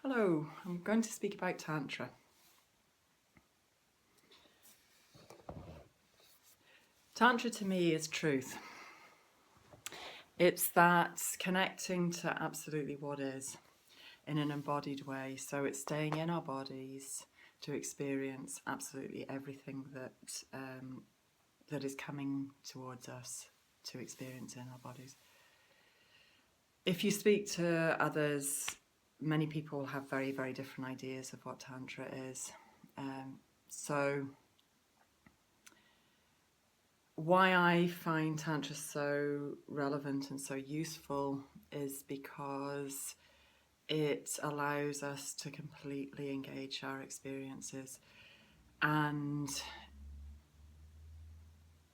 Hello, I'm going to speak about Tantra. Tantra to me is truth. It's that connecting to absolutely what is in an embodied way. So it's staying in our bodies to experience absolutely everything that is coming towards us to experience in our bodies. If you speak to others, many people have very, very different ideas of what Tantra is. So why I find Tantra so relevant and so useful is because it allows us to completely engage our experiences, and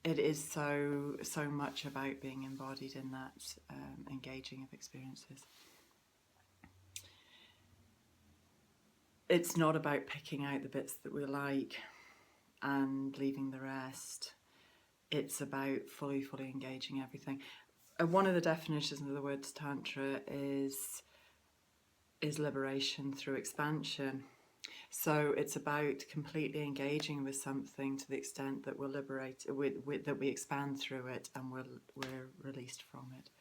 it is so much about being embodied in that engaging of experiences. It's not about picking out the bits that we like and leaving the rest. It's about fully engaging everything. One of the definitions of the word Tantra is liberation through expansion. So it's about completely engaging with something to the extent that we're liberated, that we expand through it and we're released from it.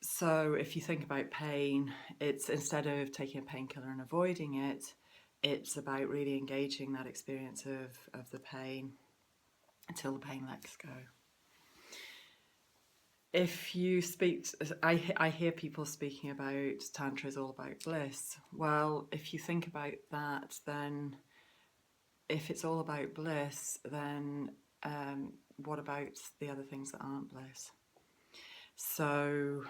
So if you think about pain, it's instead of taking a painkiller and avoiding it, it's about really engaging that experience of the pain until the pain lets go. If you speak, I hear people speaking about Tantra is all about bliss. Well, if you think about that, then if it's all about bliss, then what about the other things that aren't bliss? So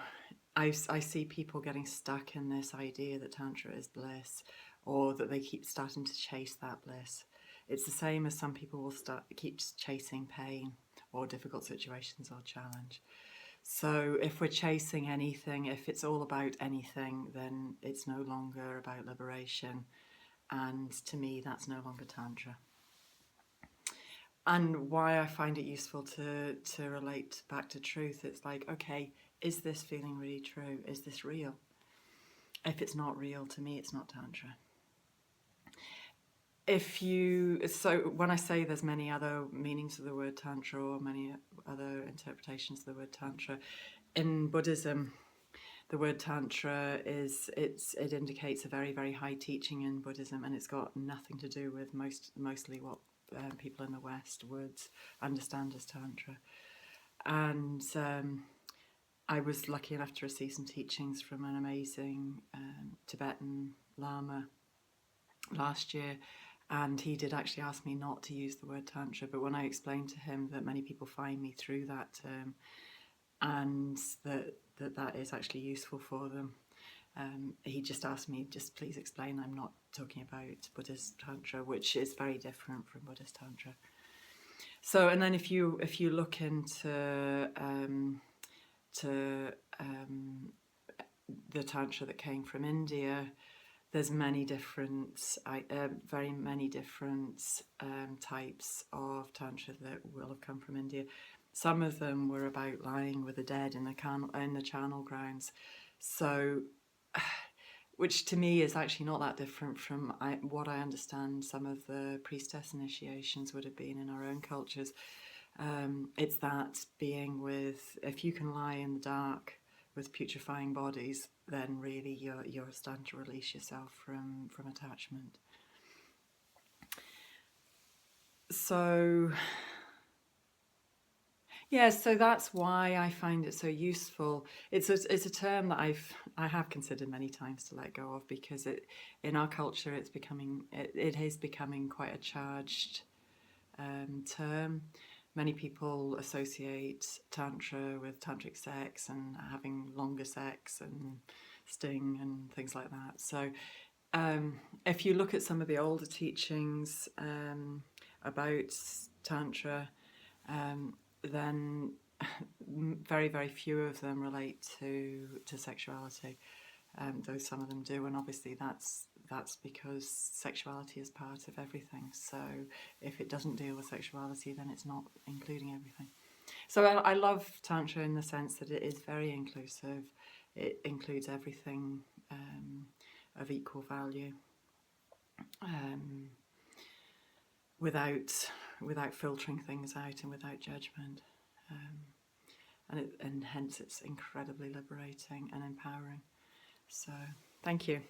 I see people getting stuck in this idea that Tantra is bliss, or that they keep starting to chase that bliss. It's the same as some people will keep chasing pain or difficult situations or challenge. So if we're chasing anything, if it's all about anything, then it's no longer about liberation. And to me, that's no longer Tantra. And why I find it useful to relate back to truth, it's like, okay, is this feeling really true? Is this real? If it's not real, to me, it's not Tantra. So when I say there's many other meanings of the word Tantra or many other interpretations of the word Tantra, in Buddhism, the word Tantra it indicates a very, very high teaching in Buddhism, and it's got nothing to do with mostly what people in the West would understand as Tantra. And I was lucky enough to receive some teachings from an amazing Tibetan Lama last year, and he did actually ask me not to use the word Tantra, but when I explained to him that many people find me through that term, and that is actually useful for them, he just asked me, just please explain I'm not talking about Buddhist Tantra, which is very different from Buddhist Tantra. So, and then if you look into the Tantra that came from India, there's many different, very many different types of Tantra that will have come from India. Some of them were about lying with the dead in the charnel grounds. So, which to me is actually not that different from what I understand some of the priestess initiations would have been in our own cultures. It's that being with, if you can lie in the dark with putrefying bodies, then really you're starting to release yourself from attachment. So yeah, so that's why I find it so useful. It's a term that I have considered many times to let go of, because in our culture it is becoming quite a charged term. Many people associate Tantra with tantric sex and having longer sex and sting and things like that. So if you look at some of the older teachings about Tantra, then very, very few of them relate to sexuality. Though some of them do, and obviously that's because sexuality is part of everything. So if it doesn't deal with sexuality, then it's not including everything. So I love Tantra in the sense that it is very inclusive. It includes everything of equal value, without filtering things out and without judgment, and hence it's incredibly liberating and empowering. So thank you.